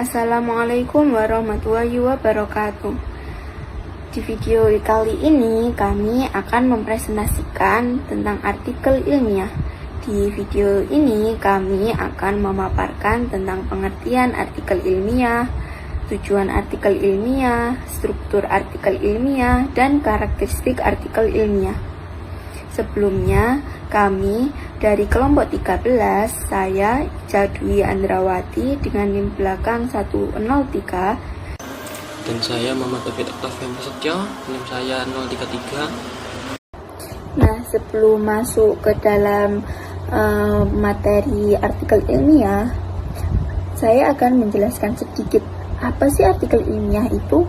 Assalamualaikum warahmatullahi wabarakatuh. Di video kali ini kami akan mempresentasikan tentang artikel ilmiah. Di video ini kami akan memaparkan tentang pengertian artikel ilmiah, tujuan artikel ilmiah, struktur artikel ilmiah, dan karakteristik artikel ilmiah. Sebelumnya, kami dari kelompok 13, saya Jadwi Andrawati dengan NIM belakang 103. Dan saya Muhammad Taufik Octavian Prasetyo, NIM saya 033. Nah, sebelum masuk ke dalam materi artikel ilmiah, saya akan menjelaskan sedikit apa sih artikel ilmiah itu.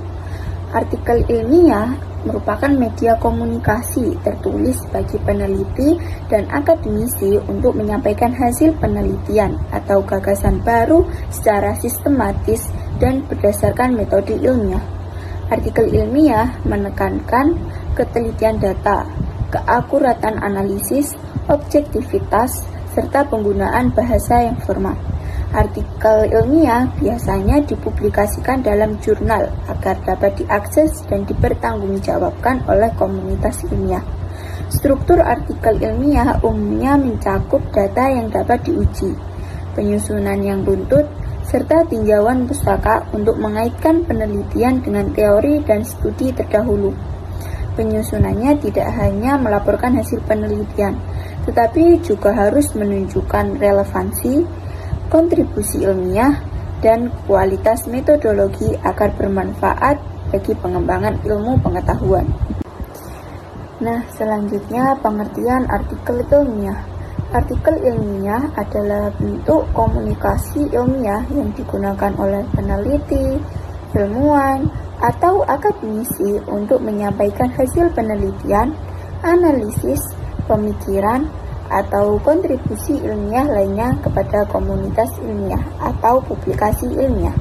Artikel ilmiah merupakan media komunikasi tertulis bagi peneliti dan akademisi untuk menyampaikan hasil penelitian atau gagasan baru secara sistematis dan berdasarkan metode ilmiah. Artikel ilmiah menekankan ketelitian data, keakuratan analisis, objektivitas, serta penggunaan bahasa yang formal. Artikel ilmiah biasanya dipublikasikan dalam jurnal agar dapat diakses dan dipertanggungjawabkan oleh komunitas ilmiah. Struktur artikel ilmiah umumnya mencakup data yang dapat diuji, penyusunan yang runtut, serta tinjauan pustaka untuk mengaitkan penelitian dengan teori dan studi terdahulu. Penyusunannya tidak hanya melaporkan hasil penelitian, tetapi juga harus menunjukkan relevansi, kontribusi ilmiah, dan kualitas metodologi agar bermanfaat bagi pengembangan ilmu pengetahuan. Nah, selanjutnya pengertian artikel ilmiah. Artikel ilmiah adalah bentuk komunikasi ilmiah yang digunakan oleh peneliti, ilmuwan, atau akademisi untuk menyampaikan hasil penelitian, analisis, pemikiran, atau kontribusi ilmiah lainnya kepada komunitas ilmiah atau publikasi ilmiah.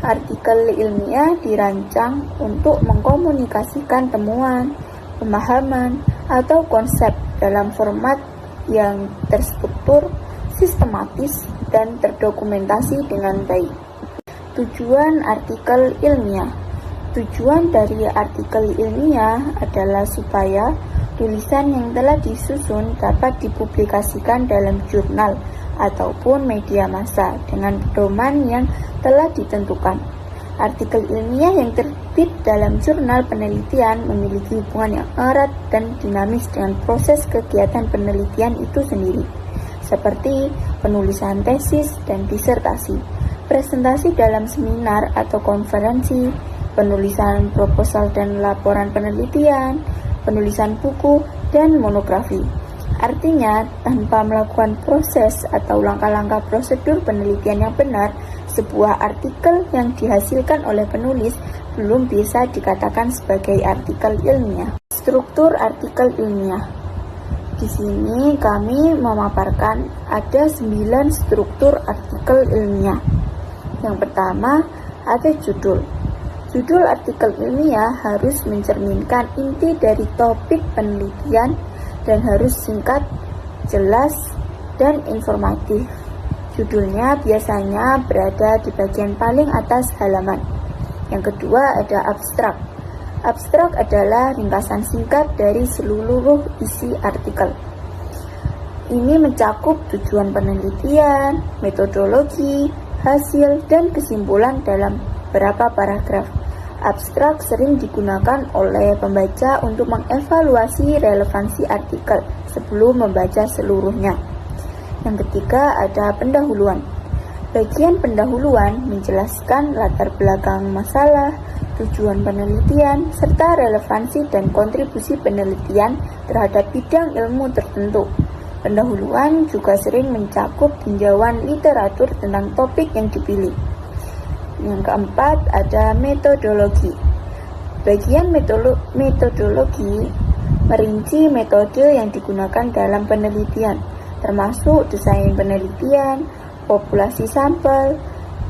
Artikel ilmiah dirancang untuk mengkomunikasikan temuan, pemahaman, atau konsep dalam format yang terstruktur, sistematis, dan terdokumentasi dengan baik. Tujuan artikel ilmiah. Tujuan dari artikel ilmiah adalah supaya tulisan yang telah disusun dapat dipublikasikan dalam jurnal ataupun media massa dengan pedoman yang telah ditentukan. Artikel ilmiah yang terbit dalam jurnal penelitian memiliki hubungan yang erat dan dinamis dengan proses kegiatan penelitian itu sendiri, seperti penulisan tesis dan disertasi, presentasi dalam seminar atau konferensi, penulisan proposal dan laporan penelitian, penulisan buku, dan monografi. Artinya, tanpa melakukan proses atau langkah-langkah prosedur penelitian yang benar, sebuah artikel yang dihasilkan oleh penulis belum bisa dikatakan sebagai artikel ilmiah. Struktur artikel ilmiah. Di sini kami memaparkan ada 9 struktur artikel ilmiah. Yang pertama, ada judul. Judul artikel ilmiah harus mencerminkan inti dari topik penelitian dan harus singkat, jelas, dan informatif. Judulnya biasanya berada di bagian paling atas halaman. Yang kedua ada abstrak. Abstrak adalah ringkasan singkat dari seluruh isi artikel. Ini mencakup tujuan penelitian, metodologi, hasil, dan kesimpulan dalam beberapa paragraf. Abstrak sering digunakan oleh pembaca untuk mengevaluasi relevansi artikel sebelum membaca seluruhnya. Yang ketiga ada pendahuluan. Bagian pendahuluan menjelaskan latar belakang masalah, tujuan penelitian, serta relevansi dan kontribusi penelitian terhadap bidang ilmu tertentu. Pendahuluan juga sering mencakup tinjauan literatur tentang topik yang dipilih. Yang keempat ada metodologi. Bagian metodologi merinci metode yang digunakan dalam penelitian, termasuk desain penelitian, populasi sampel,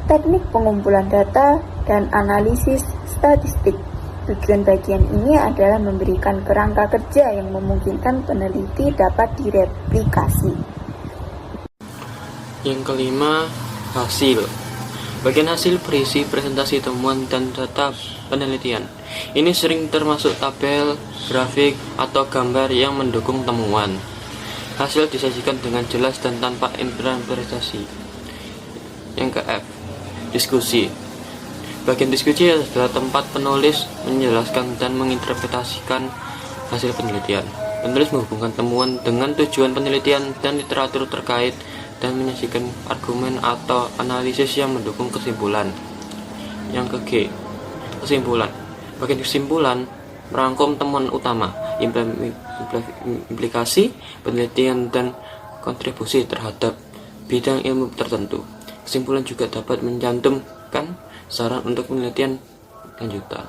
teknik pengumpulan data, dan analisis statistik. Tujuan bagian ini adalah memberikan kerangka kerja yang memungkinkan peneliti dapat direplikasi. Yang kelima, hasil. Bagian hasil berisi presentasi temuan dan data penelitian. Ini sering termasuk tabel, grafik, atau gambar yang mendukung temuan. Hasil disajikan dengan jelas dan tanpa interpretasi. Yang ke F, diskusi. Bagian diskusi adalah tempat penulis menjelaskan dan menginterpretasikan hasil penelitian. Penulis menghubungkan temuan dengan tujuan penelitian dan literatur terkait dan menyajikan argumen atau analisis yang mendukung kesimpulan. Yang ke G, kesimpulan. Bagian kesimpulan merangkum temuan utama, implikasi penelitian dan kontribusi terhadap bidang ilmu tertentu. Kesimpulan juga dapat mencantumkan saran untuk penelitian lanjutan.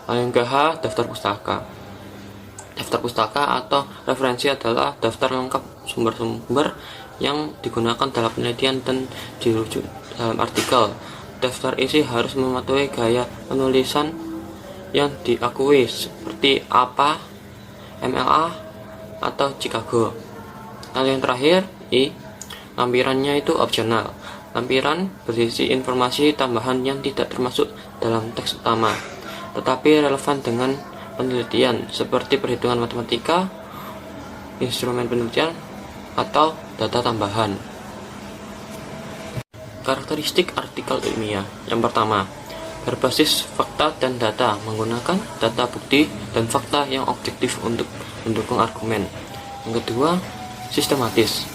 Yang ke H, daftar pustaka. Daftar pustaka atau referensi adalah daftar lengkap sumber-sumber yang digunakan dalam penelitian dan dirujuk dalam artikel. Daftar isi harus mematuhi gaya penulisan yang diakui seperti APA, MLA, atau Chicago. Lalu yang terakhir, I, lampirannya itu opsional. Lampiran berisi informasi tambahan yang tidak termasuk dalam teks utama, tetapi relevan dengan penelitian seperti perhitungan matematika, instrumen penelitian, atau data tambahan. Karakteristik artikel ilmiah. Yang pertama, berbasis fakta dan data, menggunakan data bukti dan fakta yang objektif untuk mendukung argumen. Yang kedua, sistematis,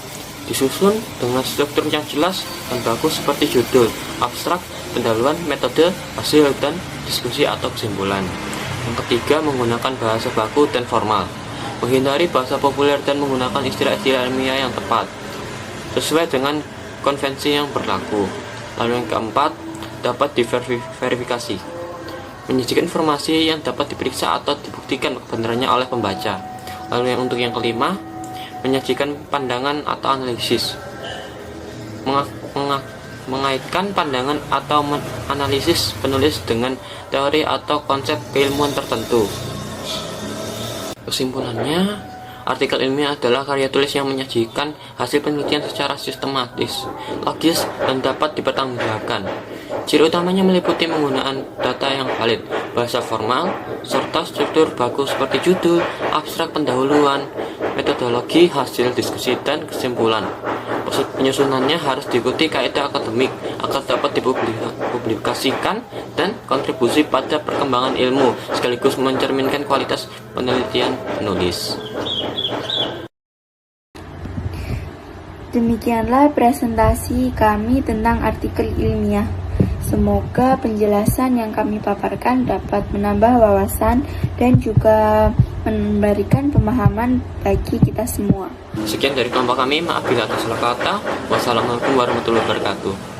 disusun dengan struktur yang jelas dan bagus seperti judul, abstrak, pendahuluan, metode, hasil, dan diskusi atau kesimpulan. Yang ketiga, menggunakan bahasa baku dan formal, menghindari bahasa populer dan menggunakan istilah-istilah ilmiah yang tepat sesuai dengan konvensi yang berlaku. Lalu yang keempat, dapat diverifikasi, menyajikan informasi yang dapat diperiksa atau dibuktikan kebenarannya oleh pembaca. Lalu untuk yang kelima, menyajikan pandangan atau analisis, mengaitkan pandangan atau analisis penulis dengan teori atau konsep keilmuan tertentu. Kesimpulannya, artikel ilmiah adalah karya tulis yang menyajikan hasil penelitian secara sistematis, logis, dan dapat dipertanggungjawabkan. Ciri utamanya meliputi penggunaan data yang valid, bahasa formal, serta struktur baku seperti judul, abstrak, pendahuluan, metodologi, hasil diskusi, dan kesimpulan. Penyusunannya harus diikuti kaidah akademik agar dapat dipublikasikan dan kontribusi pada perkembangan ilmu, sekaligus mencerminkan kualitas penelitian penulis. Demikianlah presentasi kami tentang artikel ilmiah. Semoga penjelasan yang kami paparkan dapat menambah wawasan dan juga memberikan pemahaman bagi kita semua. Sekian dari kelompok kami, maaf bila ada salah kata. Wassalamualaikum warahmatullahi wabarakatuh.